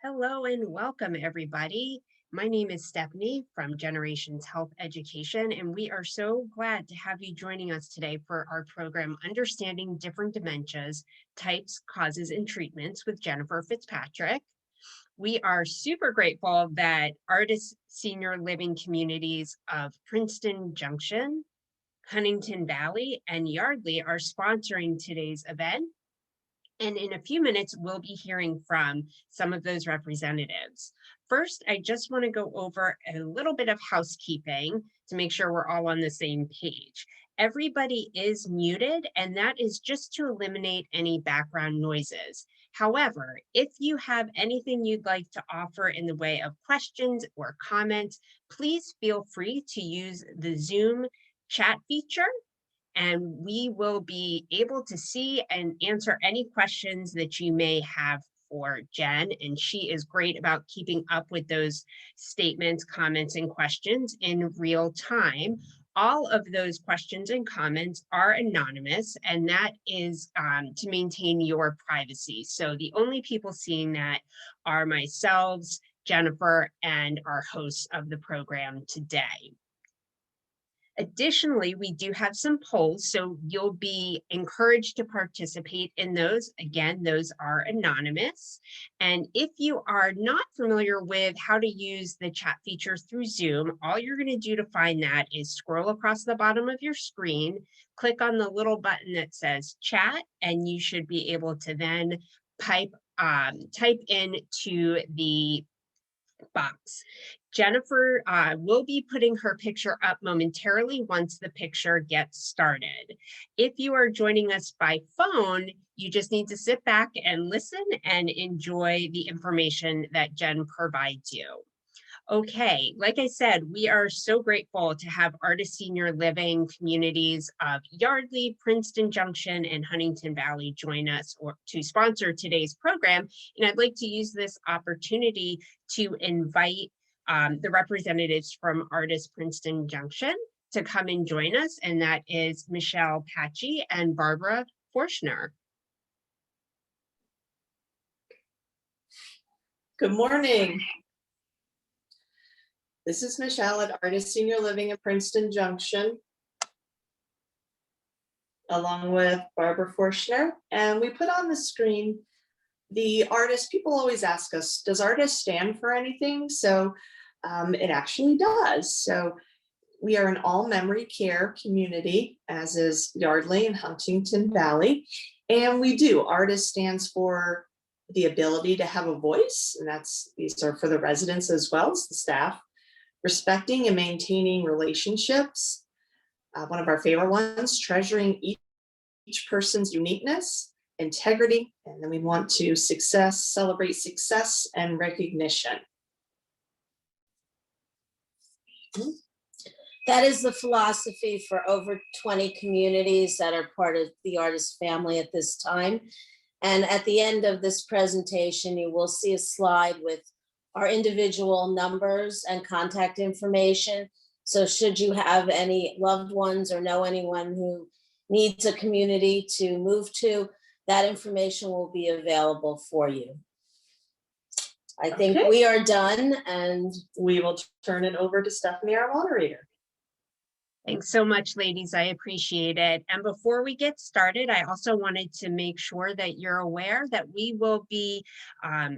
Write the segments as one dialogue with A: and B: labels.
A: Hello and welcome, everybody. My name is Stephanie from Generations Health Education, and we are so glad to have you joining us today for our program, Understanding Different Dementias, Types, Causes, and Treatments with Jennifer FitzPatrick. We are super grateful that Artis Senior Living Communities of Princeton Junction, Huntington Valley, and Yardley are sponsoring today's event. And in a few minutes, we'll be hearing from some of those representatives. First, I just want to go over a little bit of housekeeping to make sure we're all on the same page. Everybody is muted, and that is just to eliminate any background noises. However, if you have anything you'd like to offer in the way of questions or comments, please feel free to use the Zoom chat feature, and we will be able to see and answer any questions that you may have for Jen. And she is great about keeping up with those statements, comments, and questions in real time. All of those questions and comments are anonymous, and that is to maintain your privacy. So the only people seeing that are myself, Jennifer, and our hosts of the program today. Additionally, we do have some polls, so you'll be encouraged to participate in those. Again, those are anonymous. And if you are not familiar with how to use the chat feature through Zoom, all you're going to do to find that is scroll across the bottom of your screen, click on the little button that says chat, and you should be able to then type into the box. Jennifer will be putting her picture up momentarily once the picture gets started. If you are joining us by phone, you just need to sit back and listen and enjoy the information that Jen provides you. Okay, like I said, we are so grateful to have Artis Senior Living Communities of Yardley, Princeton Junction, and Huntington Valley join us to sponsor today's program. And I'd like to use this opportunity to invite the representatives from Artis Princeton Junction to come and join us, and that is Michelle Patchy and Barbara Forschner.
B: Good morning. This is Michelle at Artis Senior Living at Princeton Junction, along with Barbara Forschner. And we put on the screen the Artis. People always ask us, does Artis stand for anything? So it actually does. So we are an all memory care community, as is Yardley and Huntington Valley. And we do. Artis stands for the ability to have a voice. And these are for the residents as well as the staff. Respecting and maintaining relationships. One of our favorite ones, treasuring each person's uniqueness, integrity, and then we want to celebrate success and recognition.
C: That is the philosophy for over 20 communities that are part of the Artis family at this time. And at the end of this presentation, you will see a slide with our individual numbers and contact information. So should you have any loved ones or know anyone who needs a community to move to, that information will be available for you. I think we are done, and
B: we will turn it over to Stephanie, our moderator.
A: Thanks so much, ladies. I appreciate it. And before we get started, I also wanted to make sure that you're aware that we will be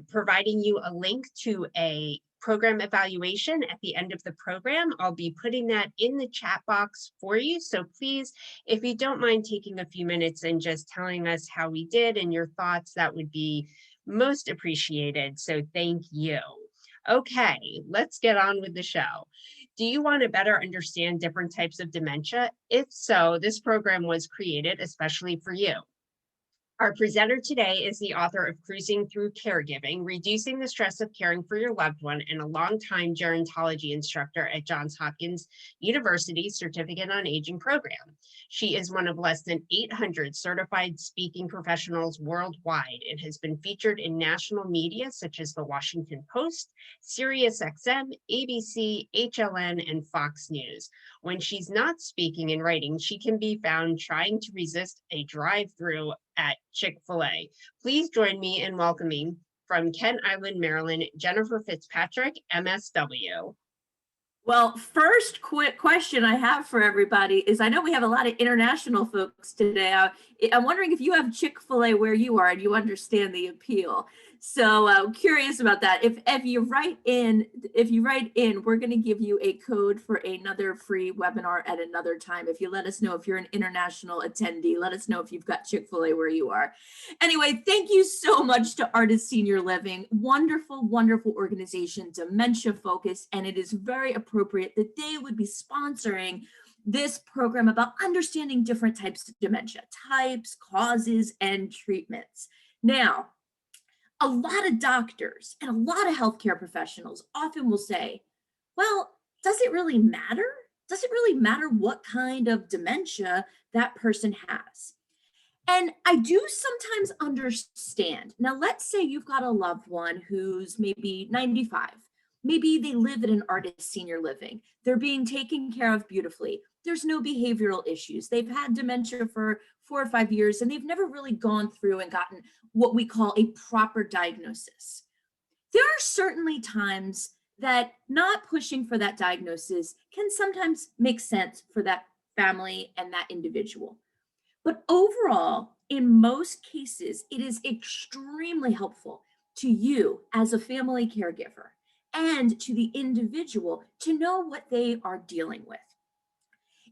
A: providing you a link to a program evaluation at the end of the program. I'll be putting that in the chat box for you. So please, if you don't mind taking a few minutes and just telling us how we did and your thoughts, that would be most appreciated. So thank you. Okay, let's get on with the show. Do you want to better understand different types of dementia? If so, this program was created especially for you. Our presenter today is the author of Cruising Through Caregiving, Reducing the Stress of Caring for Your Loved One, and a longtime gerontology instructor at Johns Hopkins University Certificate on Aging program. She is one of less than 800 certified speaking professionals worldwide and has been featured in national media such as the Washington Post, Sirius XM, ABC, HLN, and Fox News. When she's not speaking and writing, she can be found trying to resist a drive-through at Chick-fil-A. Please join me in welcoming From Kent Island, Maryland, Jennifer FitzPatrick, MSW.
D: Well, first quick question I have for everybody is, I know we have a lot of international folks today. I'm wondering if you have Chick-fil-A where you are and you understand the appeal. So I'm curious about that. If you write in, we're going to give you a code for another free webinar at another time. If you let us know if you're an international attendee, let us know if you've got Chick-fil-A where you are. Anyway, thank you so much to Artis Senior Living. Wonderful, wonderful organization, dementia focused, and it is very appropriate that they would be sponsoring this program about understanding different types of dementia, types, causes, and treatments. Now, a lot of doctors and a lot of healthcare professionals often will say, well, does it really matter? Does it really matter what kind of dementia that person has? And I do sometimes understand. Now, let's say you've got a loved one who's maybe 95. Maybe they live at an Artis Senior Living. They're being taken care of beautifully. There's no behavioral issues. They've had dementia for 4 or 5 years, and they've never really gone through and gotten what we call a proper diagnosis. There are certainly times that not pushing for that diagnosis can sometimes make sense for that family and that individual. But overall, in most cases, it is extremely helpful to you as a family caregiver and to the individual to know what they are dealing with.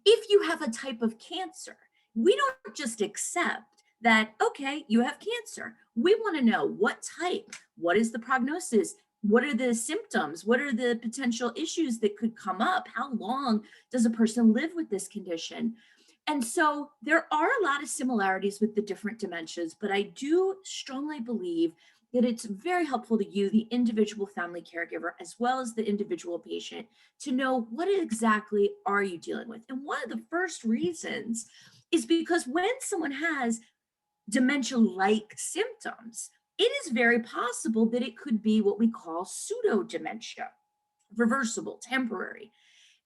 D: If you have a type of cancer, we don't just accept that, okay, you have cancer. We want to know what type, what is the prognosis, what are the symptoms, what are the potential issues that could come up, how long does a person live with this condition? And so there are a lot of similarities with the different dementias, but I do strongly believe that it's very helpful to you, the individual family caregiver, as well as the individual patient, to know what exactly are you dealing with. And one of the first reasons is because when someone has dementia-like symptoms, it is very possible that it could be what we call pseudo-dementia, reversible, temporary.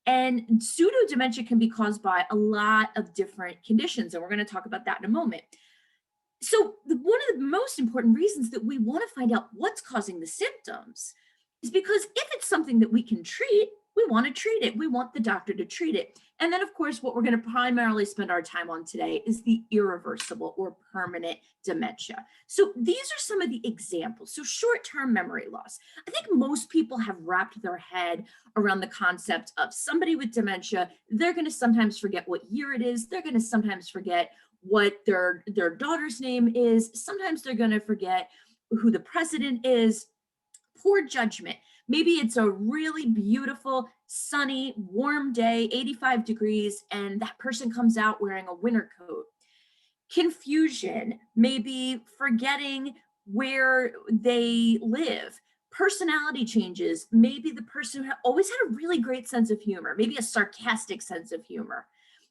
D: And pseudo-dementia can be caused by a lot of different conditions, and we're going to talk about that in a moment. So one of the most important reasons that we want to find out what's causing the symptoms is because if it's something that we can treat, we want to treat it. We want the doctor to treat it. And then, of course, what we're going to primarily spend our time on today is the irreversible or permanent dementia. So these are some of the examples. So short-term memory loss. I think most people have wrapped their head around the concept of somebody with dementia. They're going to sometimes forget what year it is. They're going to sometimes forget what their daughter's name is. Sometimes they're going to forget who the president is. Poor judgment. Maybe it's a really beautiful, sunny, warm day, 85 degrees, and that person comes out wearing a winter coat. Confusion, maybe forgetting where they live. Personality changes. Maybe the person always had a really great sense of humor, maybe a sarcastic sense of humor.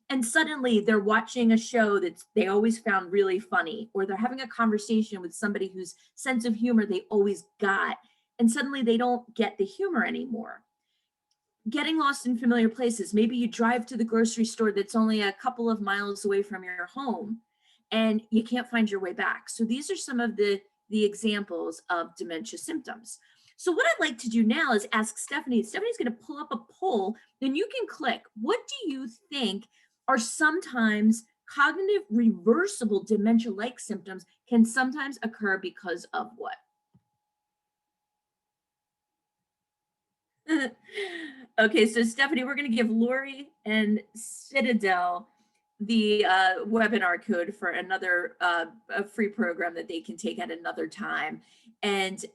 D: And suddenly they're watching a show that they always found really funny, or they're having a conversation with somebody whose sense of humor they always got, and suddenly they don't get the humor anymore. Getting lost in familiar places. Maybe you drive to the grocery store that's only a couple of miles away from your home and you can't find your way back. So these are some of the examples of dementia symptoms. So what I'd like to do now is ask Stephanie. Stephanie's going to pull up a poll, then you can click. What do you think are sometimes cognitive reversible dementia-like symptoms can sometimes occur because of what? Okay, so Stephanie, we're going to give Lori and Citadel the webinar code for another a free program that they can take at another time. And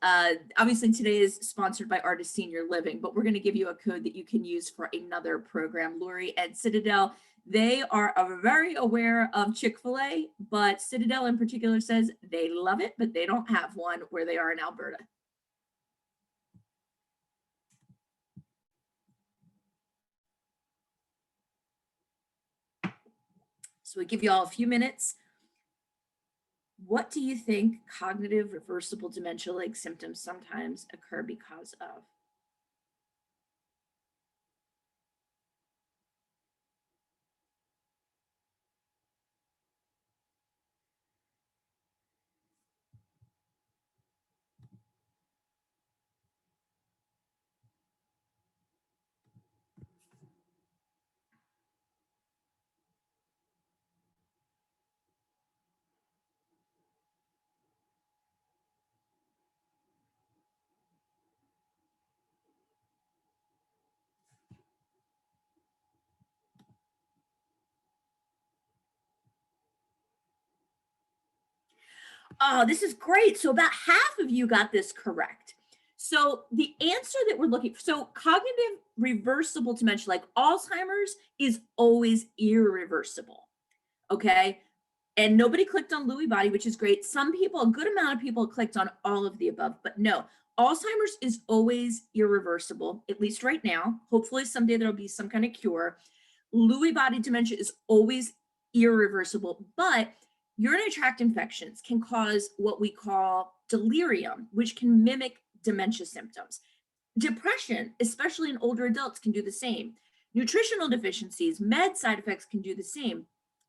D: obviously today is sponsored by Artis Senior Living, but we're going to give you a code that you can use for another program. Lori and Citadel, they are very aware of Chick-fil-A, but Citadel in particular says they love it, but they don't have one where they are in Alberta. So we give you all a few minutes. What do you think cognitive reversible dementia-like symptoms sometimes occur because of? Oh, this is great. So about half of you got this correct. So the answer that we're looking for, so cognitive reversible dementia, like Alzheimer's, is always irreversible. Okay. And nobody clicked on Lewy body, which is great. Some people, a good amount of people clicked on all of the above, but no, Alzheimer's is always irreversible, at least right now. Hopefully someday there'll be some kind of cure. Lewy body dementia is always irreversible, but urinary tract infections can cause what we call delirium, which can mimic dementia symptoms. Depression, especially in older adults, can do the same. Nutritional deficiencies, med side effects can do the same.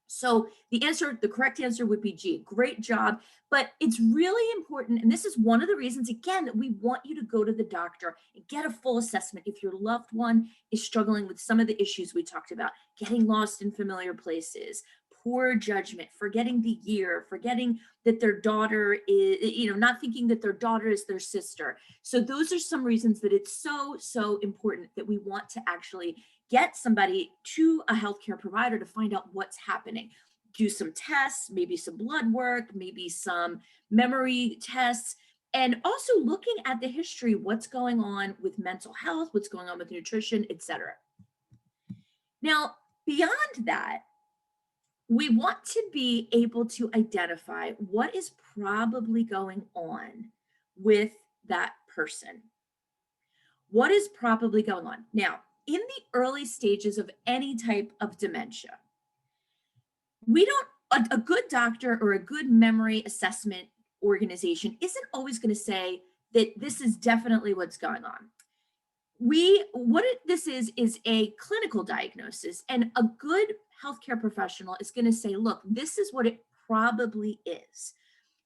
D: So the correct answer would be G. Great job. But it's really important, and this is one of the reasons, again, that we want you to go to the doctor and get a full assessment if your loved one is struggling with some of the issues we talked about, getting lost in familiar places, poor judgment, forgetting the year, forgetting that their daughter is, not thinking that their daughter is their sister. So those are some reasons that it's so, so important that we want to actually get somebody to a healthcare provider to find out what's happening. Do some tests, maybe some blood work, maybe some memory tests, and also looking at the history, what's going on with mental health, what's going on with nutrition, etc. Now, beyond that, we want to be able to identify what is probably going on with that person. What is probably going on? Now, in the early stages of any type of dementia, a good doctor or a good memory assessment organization isn't always going to say that this is definitely what's going on. This is a clinical diagnosis, and a good healthcare professional is going to say, look, this is what it probably is.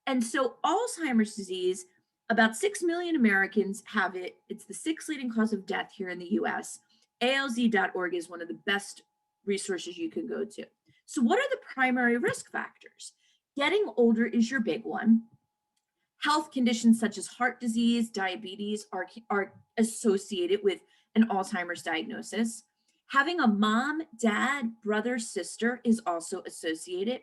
D: And so Alzheimer's disease, about 6 million Americans have it. It's the 6th leading cause of death here in the US. ALZ.org is one of the best resources you can go to. So what are the primary risk factors? Getting older is your big one. Health conditions such as heart disease, diabetes are associated with an Alzheimer's diagnosis. Having a mom, dad, brother, sister is also associated,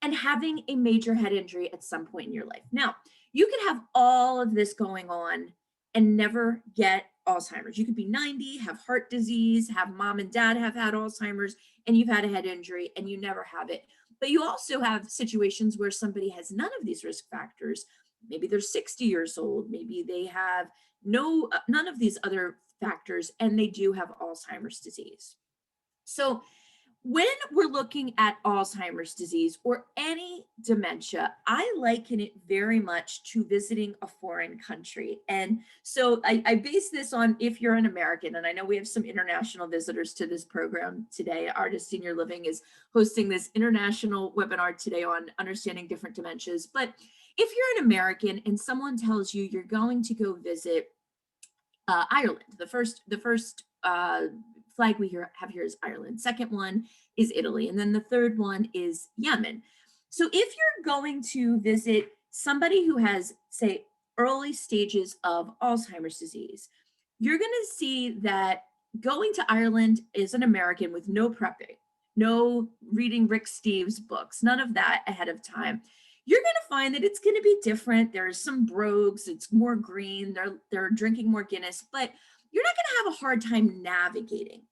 D: and having a major head injury at some point in your life. Now, you could have all of this going on and never get Alzheimer's. You could be 90, have heart disease, have mom and dad have had Alzheimer's, and you've had a head injury and you never have it. But you also have situations where somebody has none of these risk factors. Maybe they're 60 years old, maybe they have none of these other factors, and they do have Alzheimer's disease. So when we're looking at Alzheimer's disease or any dementia, I liken it very much to visiting a foreign country. And so I base this on if you're an American, and I know we have some international visitors to this program today. Artis Senior Living is hosting this international webinar today on understanding different dementias. But if you're an American and someone tells you you're going to go visit Ireland, the first flag we have here is Ireland. Second one is Italy. And then the third one is Yemen. So if you're going to visit somebody who has, say, early stages of Alzheimer's disease, you're going to see that going to Ireland as an American with no prepping, no reading Rick Steves' books, none of that ahead of time, you're going to find that it's going to be different. There's some brogues, it's more green, they're drinking more Guinness, but you're not going to have a hard time navigating.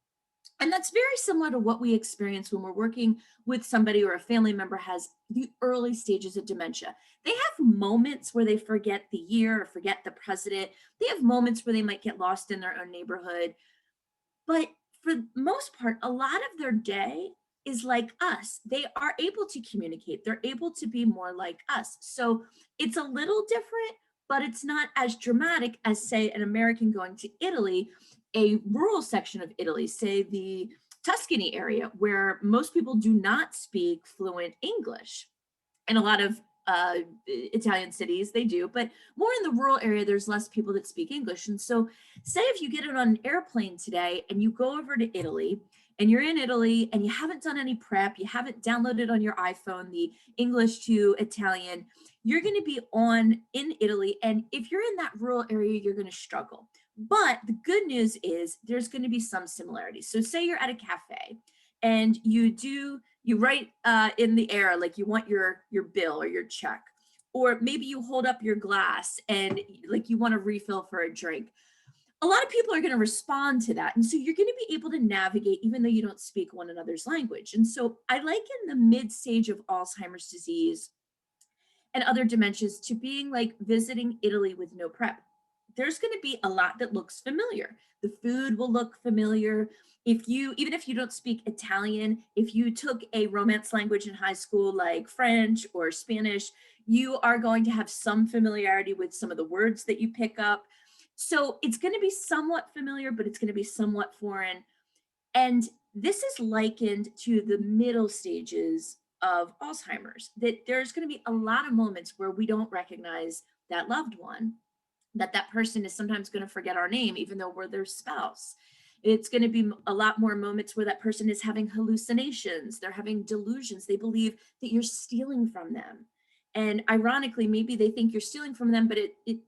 D: And that's very similar to what we experience when we're working with somebody or a family member has the early stages of dementia. They have moments where they forget the year or forget the president. They have moments where they might get lost in their own neighborhood. But for the most part, a lot of their day is like us. They are able to communicate. They're able to be more like us. So it's a little different, but it's not as dramatic as, say, an American going to Italy, a rural section of Italy, say the Tuscany area, where most people do not speak fluent English. In a lot of Italian cities, they do, but more in the rural area, there's less people that speak English. And so say if you get on an airplane today and you go over to Italy, and you're in Italy and you haven't done any prep, you haven't downloaded on your iPhone the English to Italian, you're going to be in Italy. And if you're in that rural area, you're going to struggle. But the good news is there's going to be some similarities. So say you're at a cafe and you write in the air, like you want your bill or your check, or maybe you hold up your glass and like you want to refill for a drink. A lot of people are going to respond to that. And so you're going to be able to navigate even though you don't speak one another's language. And so I liken the mid stage of Alzheimer's disease and other dementias to being like visiting Italy with no prep. There's going to be a lot that looks familiar. The food will look familiar. Even if you don't speak Italian, if you took a Romance language in high school like French or Spanish, you are going to have some familiarity with some of the words that you pick up. So it's going to be somewhat familiar, but it's going to be somewhat foreign. And this is likened to the middle stages of Alzheimer's, that there's going to be a lot of moments where we don't recognize that loved one, that person is sometimes going to forget our name, even though we're their spouse. It's going to be a lot more moments where that person is having hallucinations, they're having delusions, they believe that you're stealing from them. And ironically, maybe they think you're stealing from them, but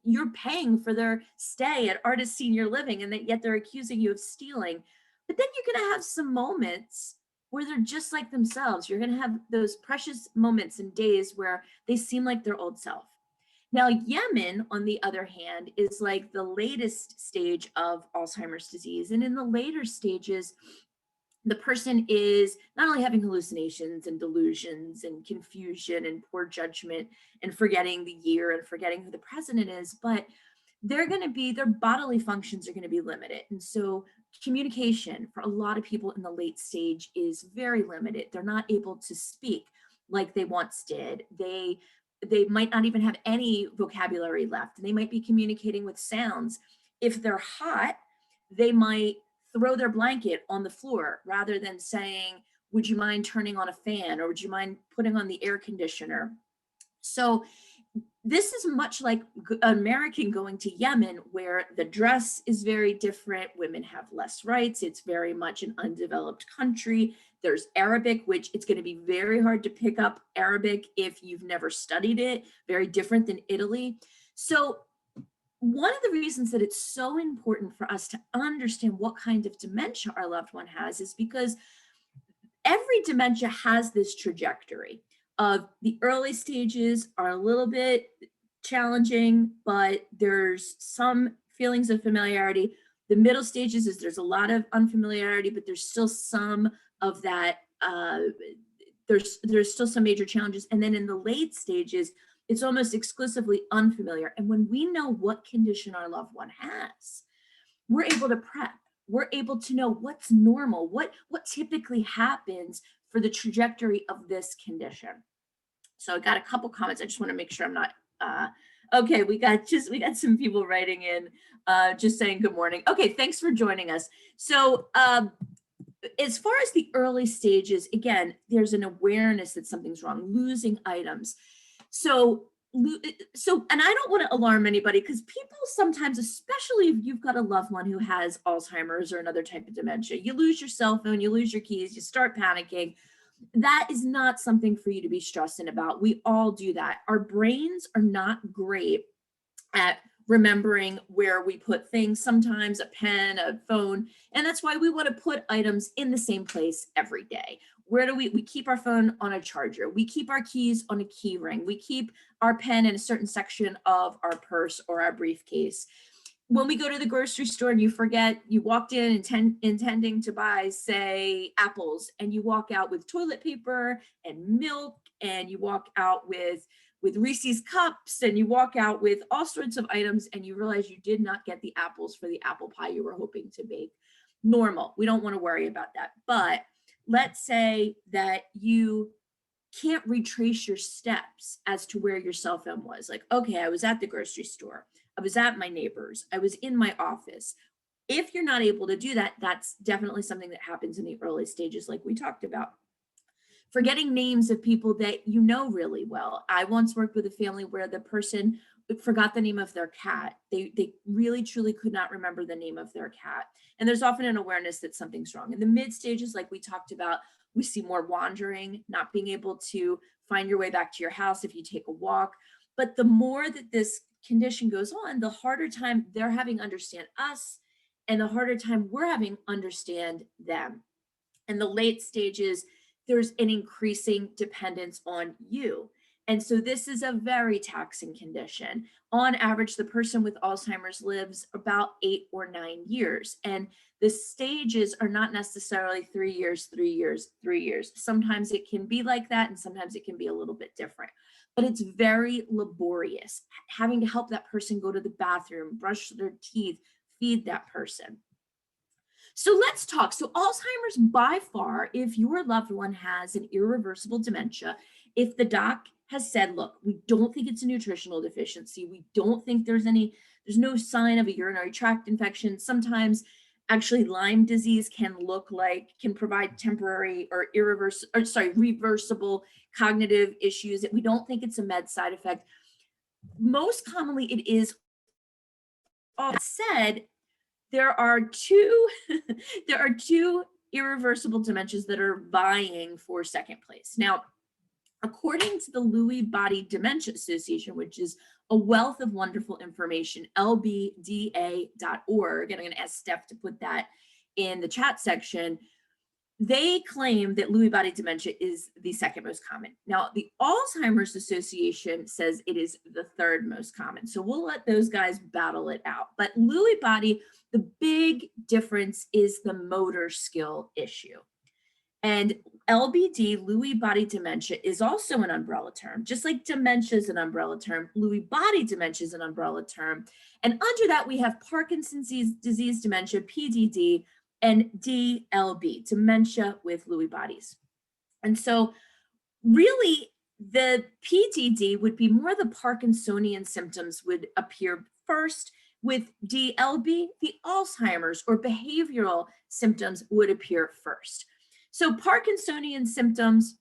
D: you're paying for their stay at Artis Senior Living, and that yet they're accusing you of stealing. But then you're going to have some moments where they're just like themselves. You're going to have those precious moments and days where they seem like their old self. Now, Yemen, on the other hand, is like the latest stage of Alzheimer's disease. And in the later stages, the person is not only having hallucinations and delusions and confusion and poor judgment and forgetting the year and forgetting who the president is, but their bodily functions are going to be limited. And so communication for a lot of people in the late stage is very limited. They're not able to speak like they once did. They might not even have any vocabulary left, and they might be communicating with sounds. If they're hot, they might throw their blanket on the floor rather than saying, would you mind turning on a fan, or would you mind putting on the air conditioner? So this is much like an American going to Yemen, where the dress is very different. Women have less rights. It's very much an undeveloped country. There's Arabic, which it's going to be very hard to pick up Arabic if you've never studied it, very different than Italy. So one of the reasons that it's so important for us to understand what kind of dementia our loved one has is because every dementia has this trajectory of the early stages are a little bit challenging, but there's some feelings of familiarity. The middle stages is there's a lot of unfamiliarity, but there's still some of that. There's still some major challenges. And then in the late stages, it's almost exclusively unfamiliar. And when we know what condition our loved one has, we're able to prep. We're able to know what's normal, what typically happens for the trajectory of this condition. So I got a couple comments. I just want to make sure I'm not, okay, we got some people writing in, just saying good morning. Okay, thanks for joining us. So as far as the early stages, again, there's an awareness that something's wrong, losing items. So, and I don't want to alarm anybody, because people sometimes, especially if you've got a loved one who has Alzheimer's or another type of dementia, you lose your cell phone, you lose your keys, you start panicking. That is not something for you to be stressing about. We all do that. Our brains are not great at remembering where we put things, sometimes a pen, a phone, and that's why we want to put items in the same place every day. Where do we keep our phone on a charger? We keep our keys on a key ring. We keep our pen in a certain section of our purse or our briefcase. When we go to the grocery store and you forget, you walked in intending to buy, say, apples, and you walk out with toilet paper and milk, and you walk out with Reese's cups, and you walk out with all sorts of items, and you realize you did not get the apples for the apple pie you were hoping to bake. Normal. We don't want to worry about that. But let's say that you can't retrace your steps as to where your cell phone was. Like, okay, I was at the grocery store, I was at my neighbor's, I was in my office. If you're not able to do that, that's definitely something that happens in the early stages, like we talked about. Forgetting names of people that you know really well. I once worked with a family where the person forgot the name of their cat. They really truly could not remember the name of their cat. And there's often an awareness that something's wrong. In the mid stages, like we talked about, we see more wandering, not being able to find your way back to your house if you take a walk. But the more that this condition goes on, the harder time they're having understand us, and the harder time we're having understand them. In the late stages, there's an increasing dependence on you. And so this is a very taxing condition. On average, the person with Alzheimer's lives about 8 or 9 years. And the stages are not necessarily 3 years, 3 years, 3 years. Sometimes it can be like that, and sometimes it can be a little bit different. But it's very laborious, having to help that person go to the bathroom, brush their teeth, feed that person. So let's talk. So Alzheimer's, by far, if your loved one has an irreversible dementia, if the doc has said, look, we don't think it's a nutritional deficiency, we don't think there's no sign of a urinary tract infection. Sometimes actually Lyme disease can provide temporary or reversible cognitive issues. We don't think it's a med side effect. Most commonly it is. All that said, there are two irreversible dementias that are vying for second place. Now, according to the Lewy Body Dementia Association, which is a wealth of wonderful information, lbda.org, and I'm going to ask Steph to put that in the chat section, they claim that Lewy body dementia is the second most common. Now, the Alzheimer's Association says it is the third most common. So we'll let those guys battle it out. But Lewy body, the big difference is the motor skill issue. And LBD, Lewy body dementia, is also an umbrella term. Just like dementia is an umbrella term, Lewy body dementia is an umbrella term. And under that, we have Parkinson's disease dementia, PDD, and DLB, dementia with Lewy bodies. And so really the PDD would be more the Parkinsonian symptoms would appear first. With DLB, the Alzheimer's or behavioral symptoms would appear first. So Parkinsonian symptoms,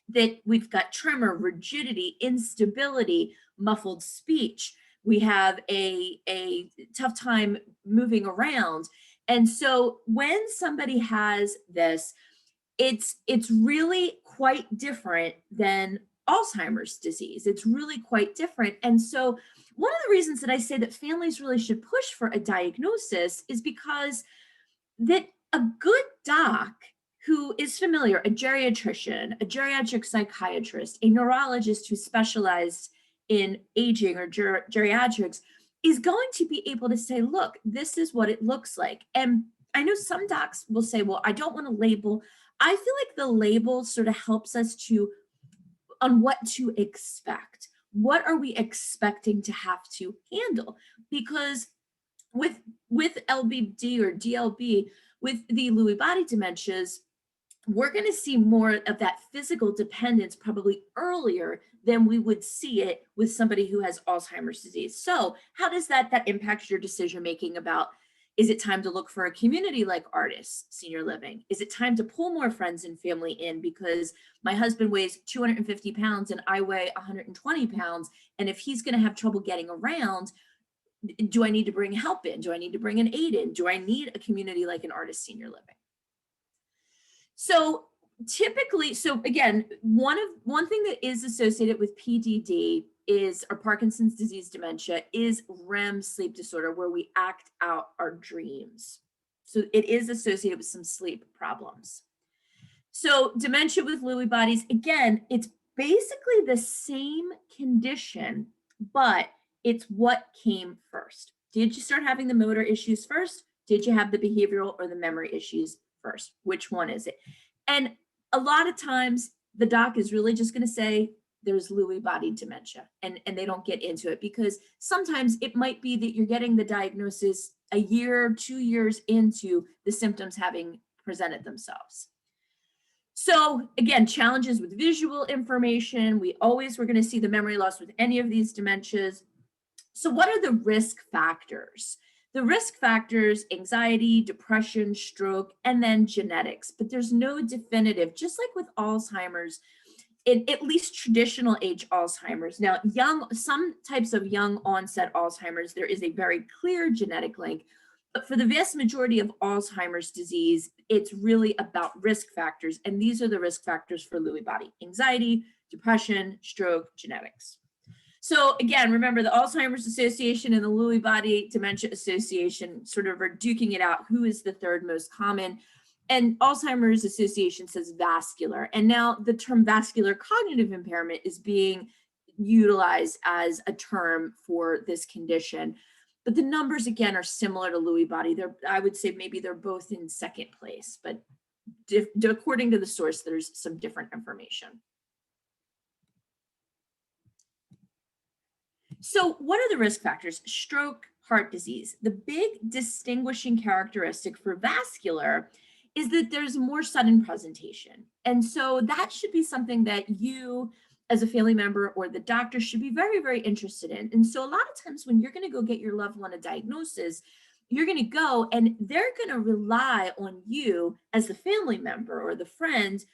D: that we've got tremor, rigidity, instability, muffled speech. We have a tough time moving around. And so when somebody has this, it's really quite different than Alzheimer's disease. It's really quite different. And so one of the reasons that I say that families really should push for a diagnosis is because that a good doc who is familiar, a geriatrician, a geriatric psychiatrist, a neurologist who specialized in aging or geriatrics, is going to be able to say, look, this is what it looks like. And I know some docs will say, well, I don't want to label. I feel like the label sort of helps us on what to expect. What are we expecting to have to handle? Because with LBD or DLB, with the Lewy body dementias, we're going to see more of that physical dependence probably earlier than we would see it with somebody who has Alzheimer's disease. So how does that impact your decision making about, is it time to look for a community like Artis Senior Living? Is it time to pull more friends and family in because my husband weighs 250 pounds and I weigh 120 pounds? And if he's going to have trouble getting around, do I need to bring help in? Do I need to bring an aid in? Do I need a community like an Artis Senior Living? So typically, so again, one thing that is associated with PDD is, or Parkinson's disease dementia, is REM sleep disorder, where we act out our dreams. So it is associated with some sleep problems. So dementia with Lewy bodies, again, it's basically the same condition, but it's what came first. Did you start having the motor issues first? Did you have the behavioral or the memory issues first? Which one is it? And a lot of times the doc is really just going to say there's Lewy body dementia, and they don't get into it, because sometimes it might be that you're getting the diagnosis a year, 2 years into the symptoms having presented themselves. So again, challenges with visual information. We're going to see the memory loss with any of these dementias. So what are the risk factors? The risk factors: anxiety, depression, stroke, and then genetics. But there's no definitive, just like with Alzheimer's, in at least traditional age Alzheimer's. Now, some types of young onset Alzheimer's, there is a very clear genetic link. But for the vast majority of Alzheimer's disease, it's really about risk factors. And these are the risk factors for Lewy body: anxiety, depression, stroke, genetics. So again, remember, the Alzheimer's Association and the Lewy Body Dementia Association sort of are duking it out. Who is the third most common? And Alzheimer's Association says vascular. And now the term vascular cognitive impairment is being utilized as a term for this condition. But the numbers, again, are similar to Lewy body. I would say maybe they're both in second place, but according to the source, there's some different information. So what are the risk factors? Stroke, heart disease. The big distinguishing characteristic for vascular is that there's more sudden presentation. And so that should be something that you as a family member or the doctor should be very, very interested in. And so a lot of times when you're going to go get your loved one a diagnosis, you're going to go and they're going to rely on you as the family member or the friend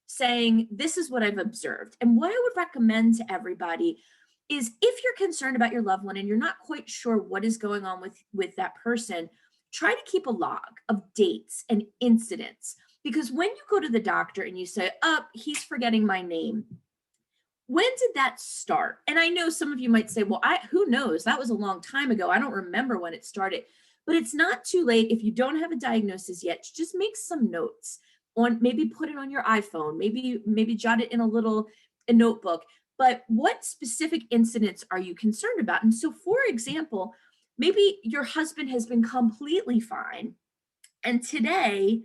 D: saying, this is what I've observed. And what I would recommend to everybody is if you're concerned about your loved one and you're not quite sure what is going on with that person, try to keep a log of dates and incidents. Because when you go to the doctor and you say, oh, he's forgetting my name, when did that start? And I know some of you might say, well, who knows? That was a long time ago. I don't remember when it started. But it's not too late if you don't have a diagnosis yet. Just make some notes on, maybe put it on your iPhone, maybe jot it in a notebook. But what specific incidents are you concerned about? And so, for example, maybe your husband has been completely fine, and today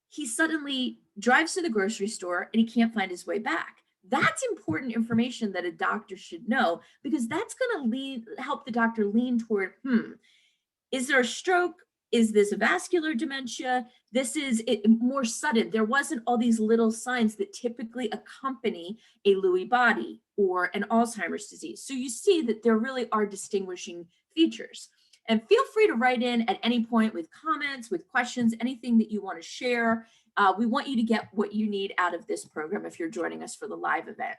D: he suddenly drives to the grocery store and he can't find his way back. That's important information that a doctor should know, because that's going to help the doctor lean toward, is there a stroke? Is this a vascular dementia? This is more sudden. There wasn't all these little signs that typically accompany a Lewy body or an Alzheimer's disease. So you see that there really are distinguishing features. And feel free to write in at any point with comments, with questions, anything that you want to share. We want you to get what you need out of this program if you're joining us for the live event.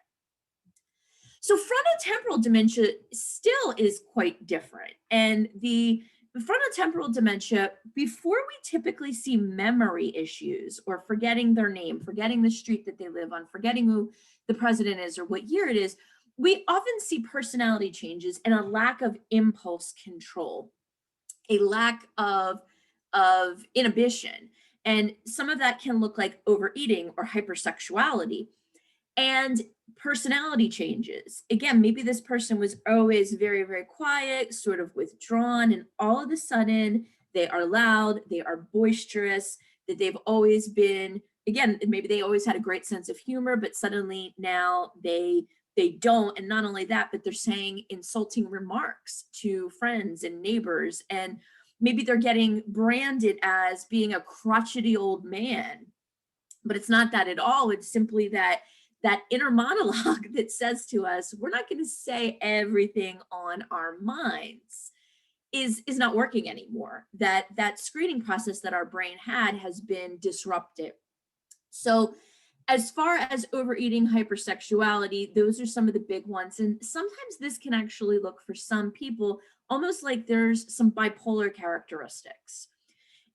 D: So frontotemporal dementia still is quite different. And the frontotemporal dementia, before we typically see memory issues or forgetting their name, forgetting the street that they live on, forgetting who the president is or what year it is, we often see personality changes and a lack of impulse control, a lack of inhibition. And some of that can look like overeating or hypersexuality. And personality changes. Again, maybe this person was always very, very quiet, sort of withdrawn, and all of a sudden they are loud, they are boisterous, that they've always been, again, maybe they always had a great sense of humor, but suddenly now they don't. And not only that, but they're saying insulting remarks to friends and neighbors. And maybe they're getting branded as being a crotchety old man, but it's not that at all. It's simply that inner monologue that says to us, we're not going to say everything on our minds is not working anymore. That screening process that our brain had has been disrupted. So as far as overeating, hypersexuality, those are some of the big ones. And sometimes this can actually look for some people almost like there's some bipolar characteristics.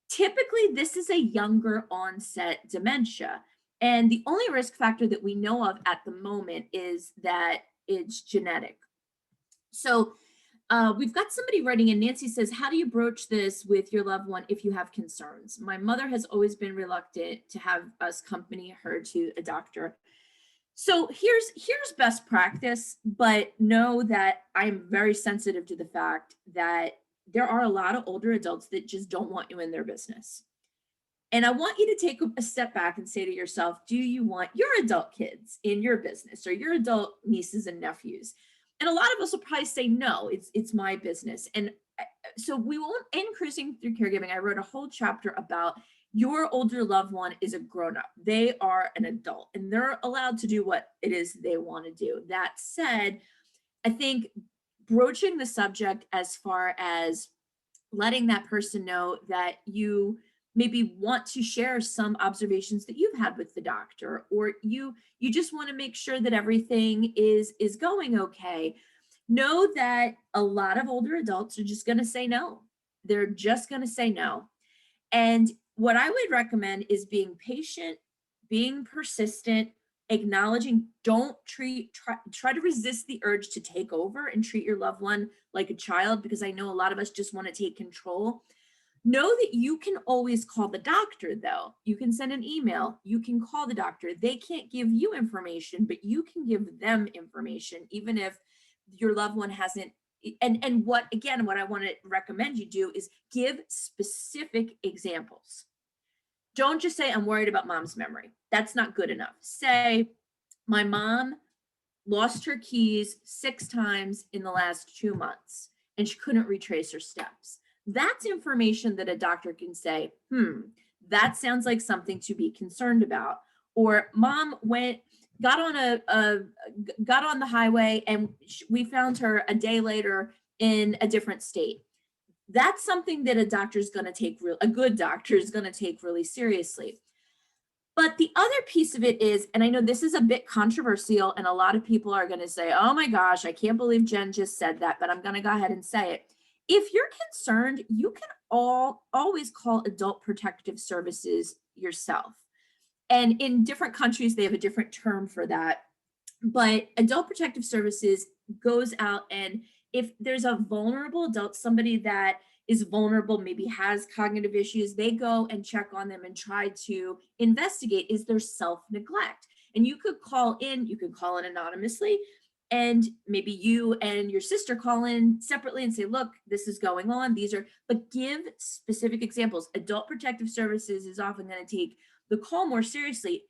D: Typically, this is a younger onset dementia. And the only risk factor that we know of at the moment is that it's genetic. So we've got somebody writing in. Nancy says, how do you broach this with your loved one if you have concerns? My mother has always been reluctant to have us accompany her to a doctor. So here's best practice, but know that I'm very sensitive to the fact that there are a lot of older adults that just don't want you in their business. And I want you to take a step back and say to yourself, do you want your adult kids in your business or your adult nieces and nephews? And a lot of us will probably say, no, it's my business. And so we won't, in Cruising Through Caregiving, I wrote a whole chapter about your older loved one is a grown-up. They are an adult and they're allowed to do what it is they want to do. That said, I think broaching the subject as far as letting that person know that you maybe want to share some observations that you've had with the doctor, or you just want to make sure that everything is going okay. Know that a lot of older adults are just going to say no. They're just going to say no. And what I would recommend is being patient, being persistent, acknowledging, don't try to resist the urge to take over and treat your loved one like a child, because I know a lot of us just want to take control. Know that you can always call the doctor, though. You can send an email, you can call the doctor. They can't give you information, but you can give them information, even if your loved one hasn't. And what I want to recommend you do is give specific examples. Don't just say, I'm worried about mom's memory. That's not good enough. Say, my mom lost her keys 6 times in the last 2 months and she couldn't retrace her steps. That's information that a doctor can say, that sounds like something to be concerned about. Or mom got on the highway and we found her a day later in a different state. That's something that a good doctor is going to take really seriously. But the other piece of it is, and I know this is a bit controversial and a lot of people are going to say, oh my gosh, I can't believe Jen just said that, but I'm going to go ahead and say it. If you're concerned, you can always call Adult Protective Services yourself. And in different countries, they have a different term for that. But Adult Protective Services goes out, and if there's a vulnerable adult, somebody that is vulnerable, maybe has cognitive issues, they go and check on them and try to investigate, is there self-neglect? And you could call in anonymously, and maybe you and your sister call in separately and say, look, this is going on. But give specific examples. Adult Protective Services is often going to take the call more seriously.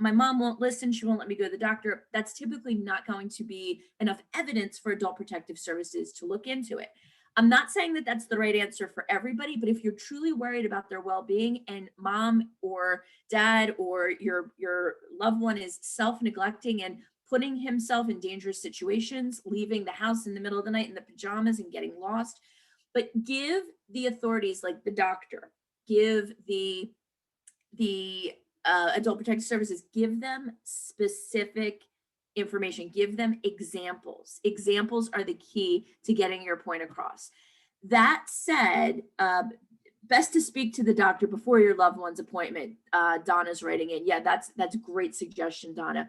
D: My mom won't listen. She won't let me go to the doctor. That's typically not going to be enough evidence for Adult Protective Services to look into it. I'm not saying that that's the right answer for everybody, but if you're truly worried about their well-being and mom or dad or your loved one is self-neglecting and putting himself in dangerous situations, leaving the house in the middle of the night in the pajamas and getting lost, but give the authorities like the doctor, give the Adult Protective Services, give them specific information, give them examples. Examples are the key to getting your point across. That said, best to speak to the doctor before your loved one's appointment. Donna's writing in. Yeah, that's a great suggestion, Donna.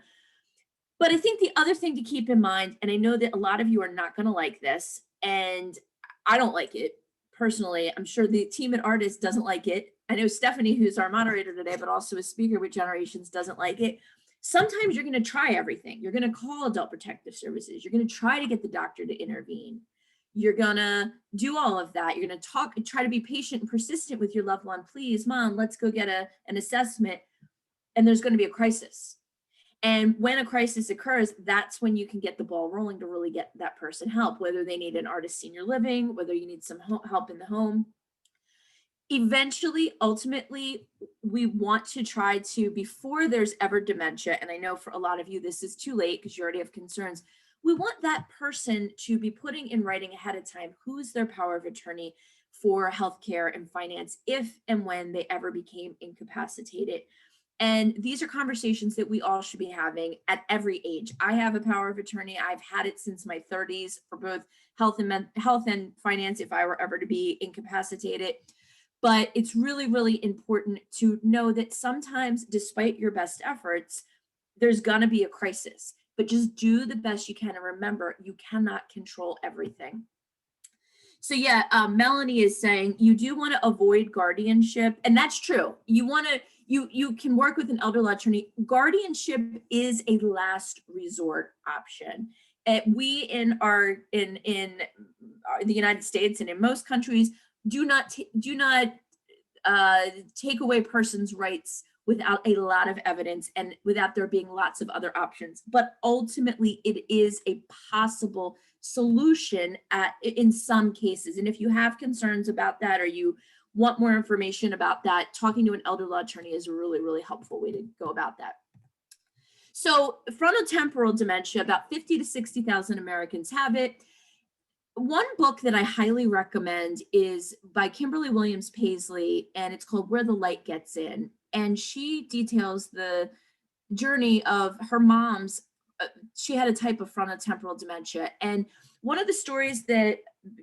D: But I think the other thing to keep in mind, and I know that a lot of you are not going to like this, and I don't like it personally. I'm sure the team at Artis doesn't like it. I know Stephanie, who's our moderator today, but also a speaker with Generations, doesn't like it. Sometimes you're going to try everything. You're going to call Adult Protective Services. You're going to try to get the doctor to intervene. You're going to do all of that. You're going to talk and try to be patient and persistent with your loved one. Please, mom, let's go get an assessment. And there's going to be a crisis. And when a crisis occurs, that's when you can get the ball rolling to really get that person help, whether they need an Artis senior living, whether you need some help in the home. Eventually, ultimately, we want to try to, before there's ever dementia, and I know for a lot of you, this is too late because you already have concerns, we want that person to be putting in writing ahead of time who's their power of attorney for healthcare and finance if and when they ever became incapacitated. And these are conversations that we all should be having at every age. I have a power of attorney. I've had it since my 30s for both health and finance if I were ever to be incapacitated. But it's really, really important to know that sometimes, despite your best efforts, there's going to be a crisis. But just do the best you can. And remember, you cannot control everything. So yeah, Melanie is saying you do want to avoid guardianship. And that's true. You can work with an elder law attorney. Guardianship is a last resort option. We in the United States and in most countries do not take away persons' rights without a lot of evidence and without there being lots of other options. But ultimately, it is a possible solution in some cases. And if you have concerns about that or you want more information about that, talking to an elder law attorney is a really, really helpful way to go about that. So frontotemporal dementia, about 50 to 60,000 Americans have it. One book that I highly recommend is by Kimberly Williams Paisley, and it's called Where the Light Gets In. And she details the journey of her mom's, she had a type of frontotemporal dementia. And one of the stories that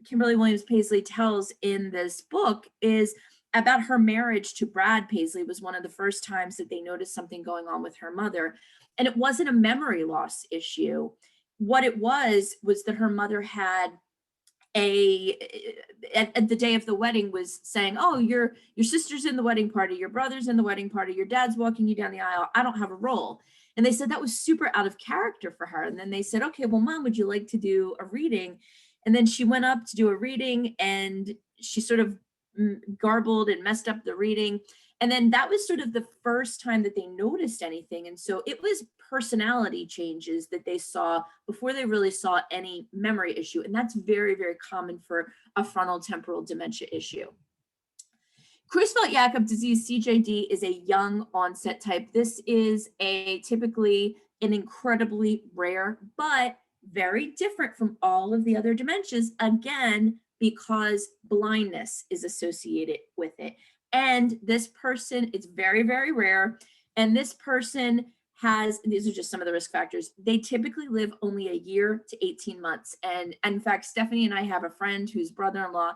D: Kimberly Williams Paisley tells in this book is about her marriage to Brad Paisley. Was one of the first times that they noticed something going on with her mother. And it wasn't a memory loss issue. What it was that her mother had at the day of the wedding was saying, oh, your sister's in the wedding party, your brother's in the wedding party, your dad's walking you down the aisle, I don't have a role. And they said that was super out of character for her. And then they said, okay, well, Mom, would you like to do a reading? And then she went up to do a reading and she sort of garbled and messed up the reading. And then that was sort of the first time that they noticed anything. And so it was personality changes that they saw before they really saw any memory issue. And that's very, very common for a frontotemporal dementia issue. Creuzfeldt-Jakob disease, CJD, is a young onset type. This is typically an incredibly rare, but very different from all of the other dementias, again, because blindness is associated with it. And this person, it's very, very rare. And this person has, these are just some of the risk factors, they typically live only a year to 18 months. And in fact, Stephanie and I have a friend whose brother-in-law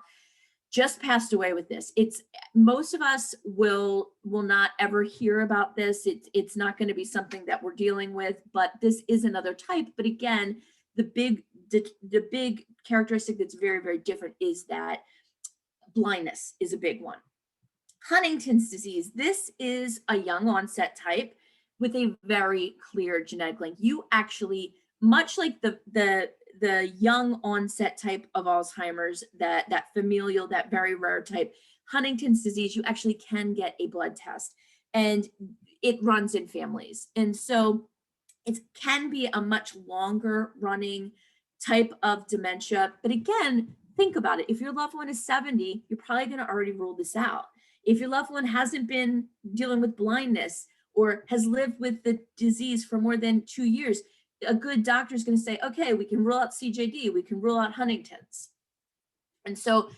D: just passed away with this. It's most of us will not ever hear about this. It's not going to be something that we're dealing with, but this is another type. But again, the big characteristic that's very, very different is that blindness is a big one. Huntington's disease, this is a young onset type with a very clear genetic link. You actually, much like the young onset type of Alzheimer's, that familial, that very rare type, Huntington's disease, you actually can get a blood test and it runs in families. And so it can be a much longer running type of dementia. But again, think about it. If your loved one is 70, you're probably going to already rule this out. If your loved one hasn't been dealing with blindness or has lived with the disease for more than 2 years, a good doctor is going to say, okay, we can rule out CJD, we can rule out Huntington's. And so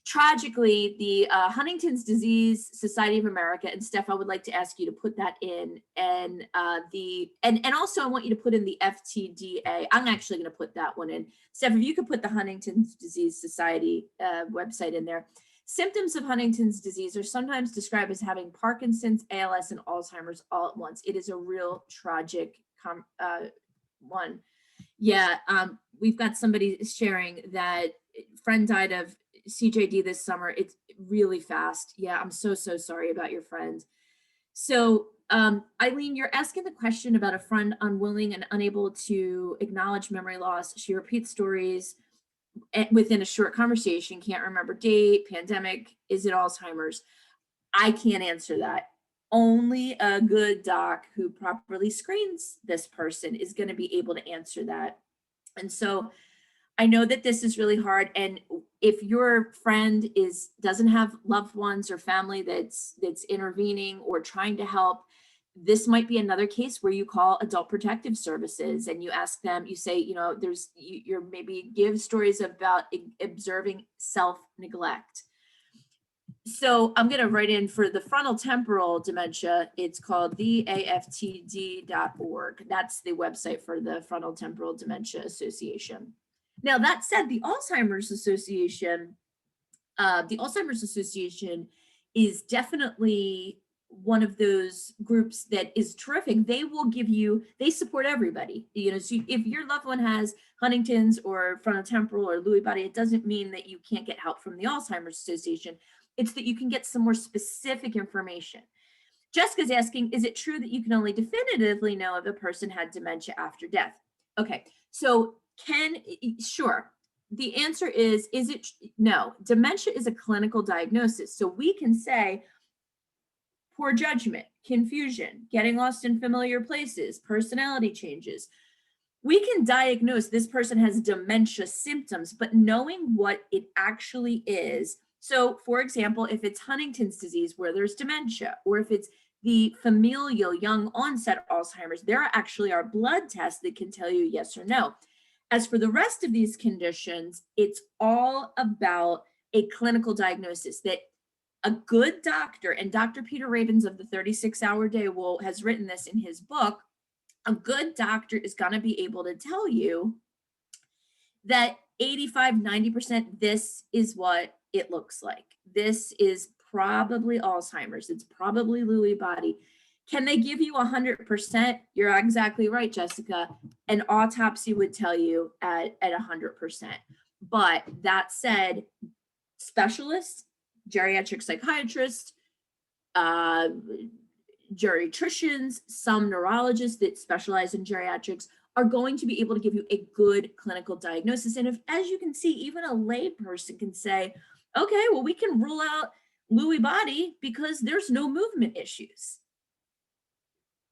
D: tragically, the Huntington's Disease Society of America, and Steph, I would like to ask you to put that in, and also I want you to put in the FTDA. I'm actually going to put that one in. Steph, if you could put the Huntington's Disease Society website in there. Symptoms of Huntington's disease are sometimes described as having Parkinson's, ALS, and Alzheimer's all at once. It is a real tragic one. Yeah, we've got somebody sharing that friend died of CJD this summer. It's really fast. Yeah, I'm so sorry about your friend. So Eileen, you're asking the question about a friend unwilling and unable to acknowledge memory loss. She repeats stories within a short conversation, can't remember date, pandemic, is it Alzheimer's? I can't answer that. Only a good doc who properly screens this person is going to be able to answer that. And so I know that this is really hard. And if your friend doesn't have loved ones or family that's intervening or trying to help, this might be another case where you call Adult Protective Services and you ask them, you say, you're maybe give stories about observing self-neglect. So I'm going to write in for the frontotemporal dementia. It's called theaftd.org. That's the website for the Frontotemporal Dementia Association. Now, that said, the Alzheimer's Association is definitely one of those groups that is terrific. They support everybody. So if your loved one has Huntington's or frontotemporal or Lewy body, it doesn't mean that you can't get help from the Alzheimer's Association. It's that you can get some more specific information. Jessica's asking, is it true that you can only definitively know if a person had dementia after death? Okay, so sure. The answer is it? No, dementia is a clinical diagnosis. So we can say poor judgment, confusion, getting lost in familiar places, personality changes. We can diagnose this person has dementia symptoms, but knowing what it actually is. So for example, if it's Huntington's disease where there's dementia, or if it's the familial young onset Alzheimer's, there actually are blood tests that can tell you yes or no. As for the rest of these conditions, it's all about a clinical diagnosis that a good doctor, and Dr. Peter Ravens of the 36-Hour Day has written this in his book, a good doctor is going to be able to tell you that 85-90% this is what it looks like. This is probably Alzheimer's. It's probably Lewy body. Can they give you 100%? You're exactly right, Jessica. An autopsy would tell you at 100%. But that said, specialists, geriatric psychiatrists, geriatricians, some neurologists that specialize in geriatrics are going to be able to give you a good clinical diagnosis. And if, as you can see, even a lay person can say, okay, well, we can rule out Lewy body because there's no movement issues.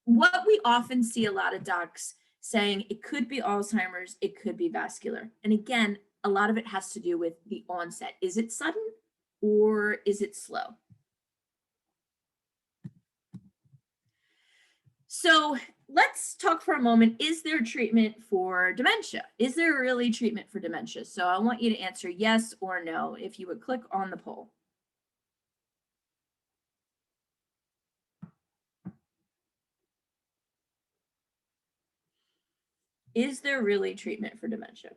D: What we often see a lot of docs saying, it could be Alzheimer's, it could be vascular. And again, a lot of it has to do with the onset. Is it sudden or is it slow? So let's talk for a moment. Is there treatment for dementia? Is there really treatment for dementia? So I want you to answer yes or no if you would click on the poll. Is there really treatment for dementia?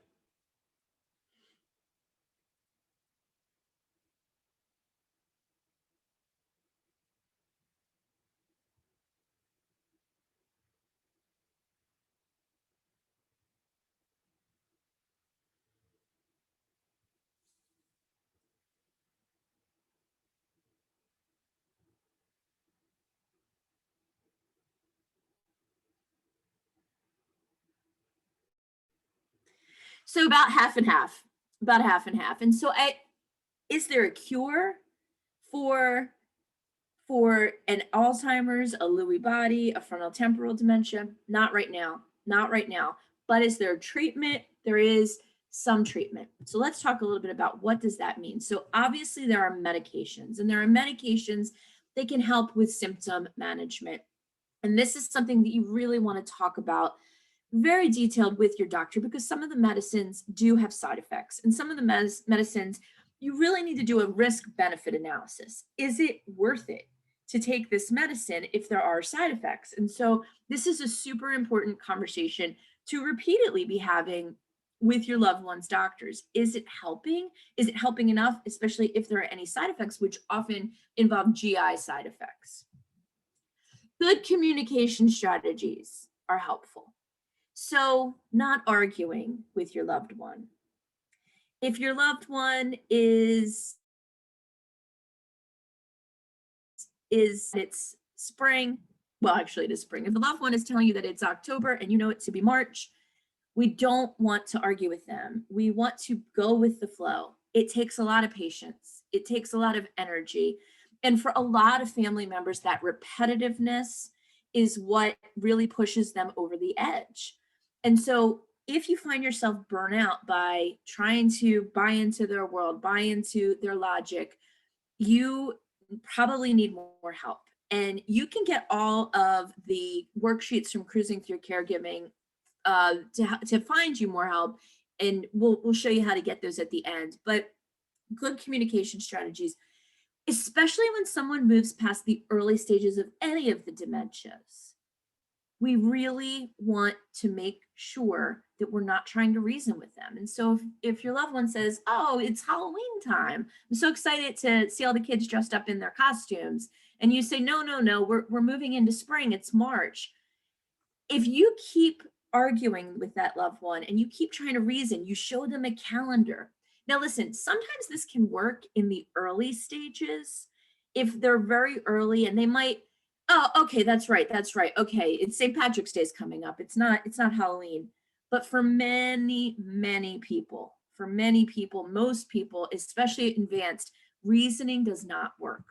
D: So about half and half, about half and half. And so is there a cure for an Alzheimer's, a Lewy body, a frontotemporal dementia? Not right now, not right now. But is there treatment? There is some treatment. So let's talk a little bit about what does that mean. So obviously there are medications, and there are medications that can help with symptom management. And this is something that you really want to talk about very detailed with your doctor, because some of the medicines do have side effects, and some of the medicines you really need to do a risk benefit analysis. Is it worth it to take this medicine if there are side effects? And so this is a super important conversation to repeatedly be having with your loved one's doctors. Is it helping? Is it helping enough, especially if there are any side effects, which often involve GI side effects? Good communication strategies are helpful. So not arguing with your loved one. If your loved one is it's spring, well, actually it is spring. If the loved one is telling you that it's October and you know it to be March, we don't want to argue with them. We want to go with the flow. It takes a lot of patience. It takes a lot of energy. And for a lot of family members, that repetitiveness is what really pushes them over the edge. And so if you find yourself burnt out by trying to buy into their world, buy into their logic, you probably need more help. And you can get all of the worksheets from Cruising Through Caregiving to find you more help. And we'll show you how to get those at the end. But good communication strategies, especially when someone moves past the early stages of any of the dementias. We really want to make sure that we're not trying to reason with them. And so if your loved one says, oh, it's Halloween time, I'm so excited to see all the kids dressed up in their costumes, and you say, no, we're moving into spring, it's March. If you keep arguing with that loved one and you keep trying to reason, you show them a calendar. Now listen, sometimes this can work in the early stages. If they're very early and they might, oh, okay, that's right. Okay, it's St. Patrick's Day is coming up. It's not Halloween. But for many people, most people, especially advanced, reasoning does not work.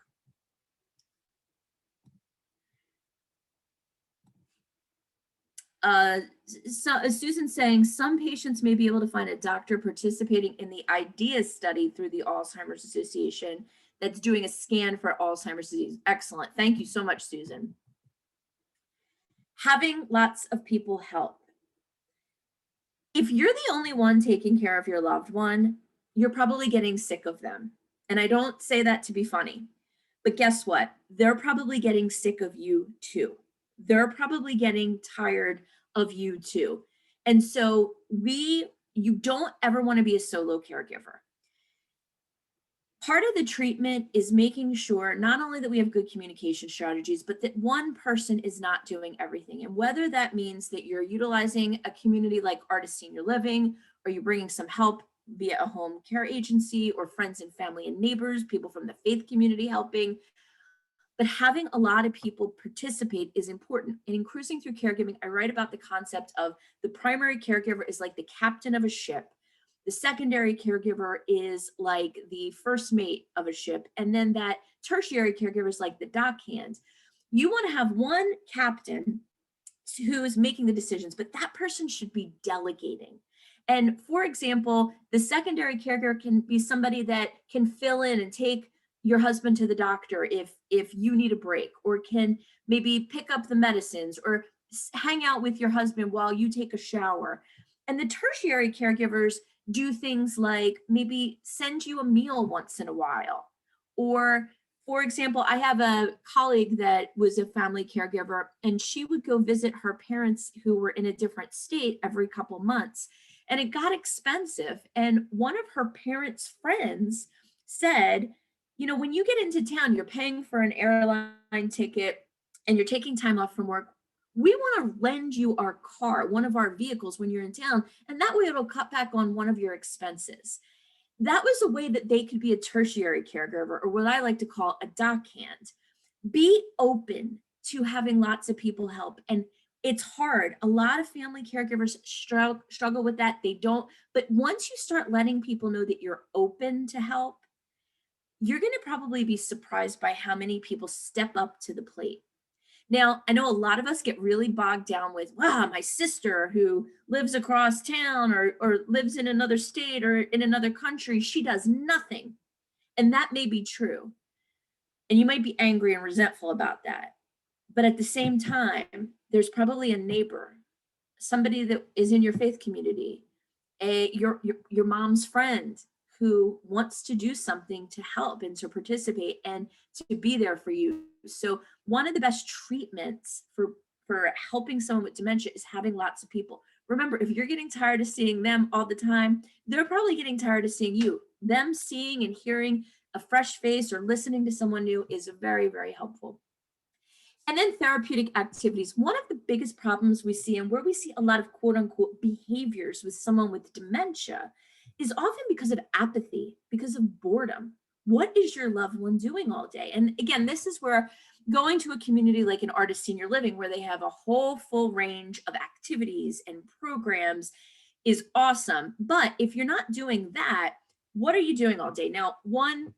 D: So Susan's saying some patients may be able to find a doctor participating in the IDEAS study through the Alzheimer's Association that's doing a scan for Alzheimer's disease. Excellent. Thank you so much, Susan. Having lots of people help. If you're the only one taking care of your loved one, you're probably getting sick of them. And I don't say that to be funny, but guess what? They're probably getting sick of you too. They're probably getting tired of you too. And so you don't ever want to be a solo caregiver. Part of the treatment is making sure not only that we have good communication strategies, but that one person is not doing everything. And whether that means that you're utilizing a community like Artis Senior Living, or you're bringing some help via a home care agency or friends and family and neighbors, people from the faith community helping. But having a lot of people participate is important. And in Cruising Through Caregiving, I write about the concept of the primary caregiver is like the captain of a ship. The secondary caregiver is like the first mate of a ship. And then that tertiary caregiver is like the dockhand. You want to have one captain who is making the decisions, but that person should be delegating. And for example, the secondary caregiver can be somebody that can fill in and take your husband to the doctor if you need a break, or can maybe pick up the medicines or hang out with your husband while you take a shower. And the tertiary caregivers do things like maybe send you a meal once in a while. Or for example, I have a colleague that was a family caregiver, and she would go visit her parents who were in a different state every couple months. And it got expensive. And one of her parents' friends said, you know, when you get into town, you're paying for an airline ticket and you're taking time off from work. We want to lend you our car, one of our vehicles when you're in town, and that way it'll cut back on one of your expenses. That was a way that they could be a tertiary caregiver, or what I like to call a dockhand. Be open to having lots of people help. And it's hard. A lot of family caregivers struggle with that. They don't. But once you start letting people know that you're open to help, you're going to probably be surprised by how many people step up to the plate. Now, I know a lot of us get really bogged down with, wow, my sister who lives across town or lives in another state or in another country, she does nothing. And that may be true. And you might be angry and resentful about that. But at the same time, there's probably a neighbor, somebody that is in your faith community, your mom's friend who wants to do something to help and to participate and to be there for you. So one of the best treatments for helping someone with dementia is having lots of people. Remember, if you're getting tired of seeing them all the time, they're probably getting tired of seeing you. Them seeing and hearing a fresh face or listening to someone new is very, very helpful. And then therapeutic activities. One of the biggest problems we see, and where we see a lot of quote unquote behaviors with someone with dementia, is often because of apathy, because of boredom. What is your loved one doing all day? And again, this is where going to a community like an Artis Senior Living, where they have a whole full range of activities and programs, is awesome. But if you're not doing that, what are you doing all day? Now, one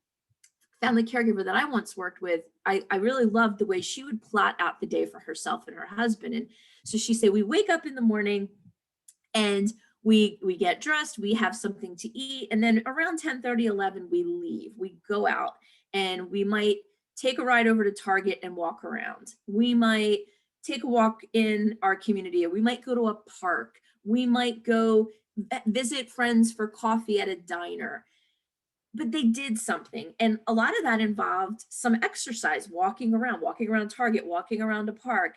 D: family caregiver that I once worked with, I really loved the way she would plot out the day for herself and her husband. And so she said, we wake up in the morning and we get dressed, we have something to eat, and then around 10:30, 11, we leave. We go out and we might take a ride over to Target and walk around. We might take a walk in our community, or we might go to a park. We might go visit friends for coffee at a diner. But they did something. And a lot of that involved some exercise, walking around Target, walking around a park.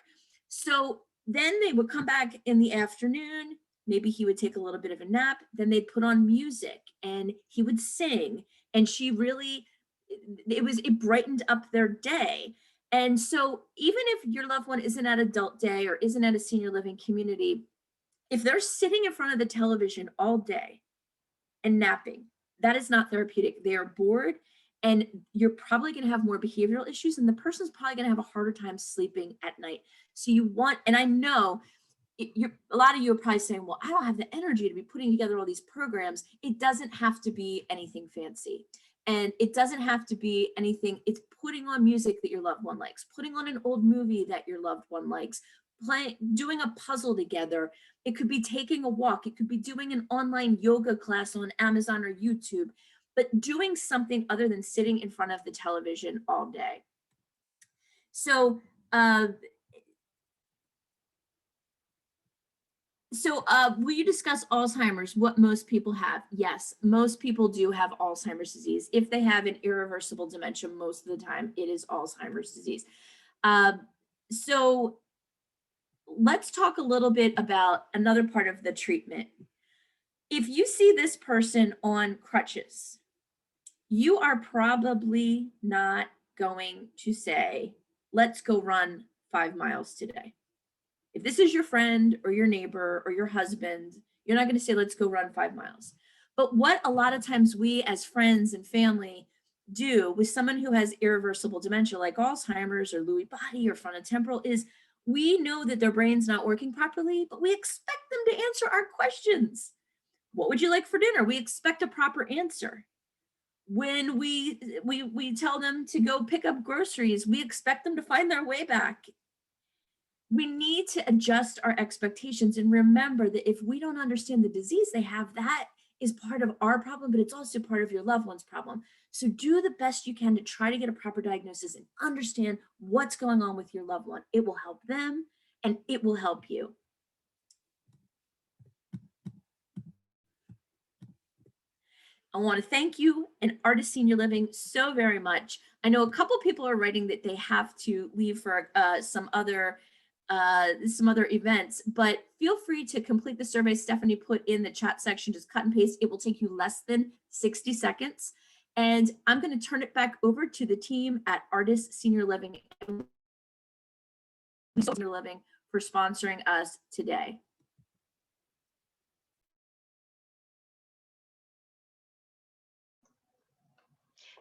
D: So then they would come back in the afternoon. Maybe he would take a little bit of a nap. Then they'd put on music and he would sing. And she really, it brightened up their day. And so even if your loved one isn't at adult day or isn't at a senior living community, if they're sitting in front of the television all day and napping, that is not therapeutic. They are bored, and you're probably going to have more behavioral issues, and the person's probably going to have a harder time sleeping at night. So you want, and I know a lot of you are probably saying, well, I don't have the energy to be putting together all these programs. It doesn't have to be anything fancy. And it doesn't have to be anything. It's putting on music that your loved one likes, putting on an old movie that your loved one likes, doing a puzzle together. It could be taking a walk. It could be doing an online yoga class on Amazon or YouTube, but doing something other than sitting in front of the television all day. So, will you discuss Alzheimer's, what most people have? Yes, most people do have Alzheimer's disease. If they have an irreversible dementia, most of the time it is Alzheimer's disease. So let's talk a little bit about another part of the treatment. If you see this person on crutches, you are probably not going to say, let's go run 5 miles today. If this is your friend or your neighbor or your husband, you're not going to say, let's go run 5 miles. But what a lot of times we as friends and family do with someone who has irreversible dementia like Alzheimer's or Lewy body or frontotemporal is we know that their brain's not working properly, but we expect them to answer our questions. What would you like for dinner? We expect a proper answer. When we tell them to go pick up groceries, we expect them to find their way back. We need to adjust our expectations and remember that if we don't understand the disease they have, that is part of our problem, but it's also part of your loved one's problem. So do the best you can to try to get a proper diagnosis and understand what's going on with your loved one. It will help them and it will help you. I want to thank you and Artis Senior Living so very much. I know a couple people are writing that they have to leave for some other events, but feel free to complete the survey Stephanie put in the chat section. Just cut and paste. It will take you less than 60 seconds. And I'm going to turn it back over to the team at Artis Senior Living for sponsoring us today.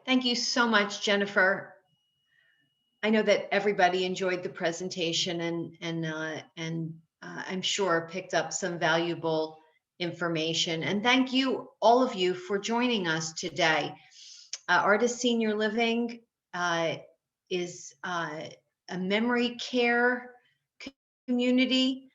E: Thank you so much, Jennifer. I know that everybody enjoyed the presentation and I'm sure picked up some valuable information. And thank you, all of you, for joining us today. Artis Senior Living is a memory care community.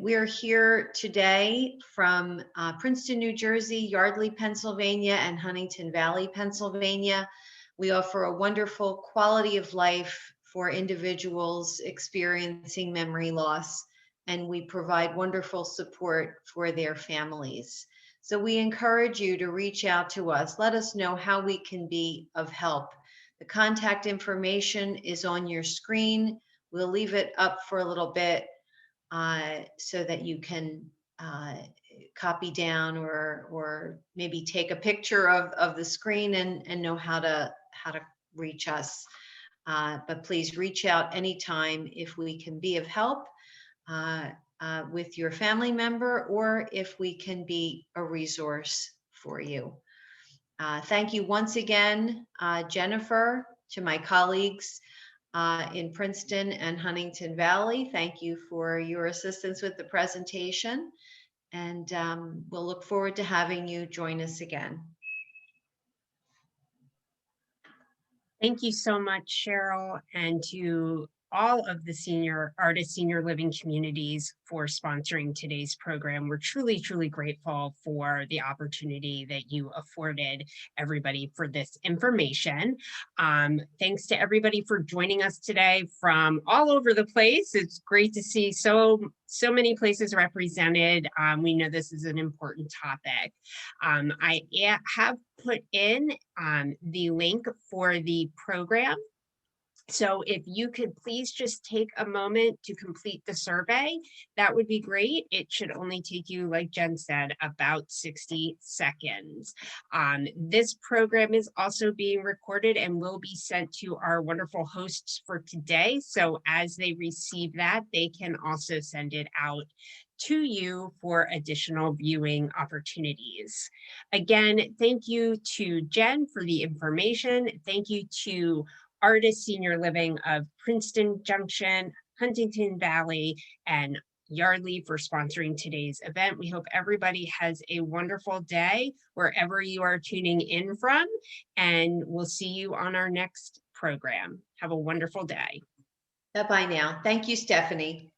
E: We are here today from Princeton, New Jersey, Yardley, Pennsylvania, and Huntington Valley, Pennsylvania. We offer a wonderful quality of life for individuals experiencing memory loss, and we provide wonderful support for their families. So we encourage you to reach out to us. Let us know how we can be of help. The contact information is on your screen. We'll leave it up for a little bit so that you can copy down or maybe take a picture of the screen and know how to reach us. But please reach out anytime if we can be of help with your family member or if we can be a resource for you. Thank you once again, Jennifer, to my colleagues in Princeton and Huntington Valley. Thank you for your assistance with the presentation, and we'll look forward to having you join us again.
A: Thank you so much, Cheryl, and to all of the Artis Senior Living communities for sponsoring today's program. We're truly, truly grateful for the opportunity that you afforded everybody for this information. Thanks to everybody for joining us today from all over the place. It's great to see so many places represented. We know this is an important topic. I have put in the link for the program. So if you could please just take a moment to complete the survey, that would be great. It should only take you, like Jen said, about 60 seconds. This program is also being recorded and will be sent to our wonderful hosts for today. So as they receive that, they can also send it out to you for additional viewing opportunities. Again, thank you to Jen for the information. Thank you to Artis Senior Living of Princeton Junction, Huntington Valley, and Yardley for sponsoring today's event. We hope everybody has a wonderful day wherever you are tuning in from, and we'll see you on our next program. Have a wonderful day.
E: Bye-bye now. Thank you, Stephanie.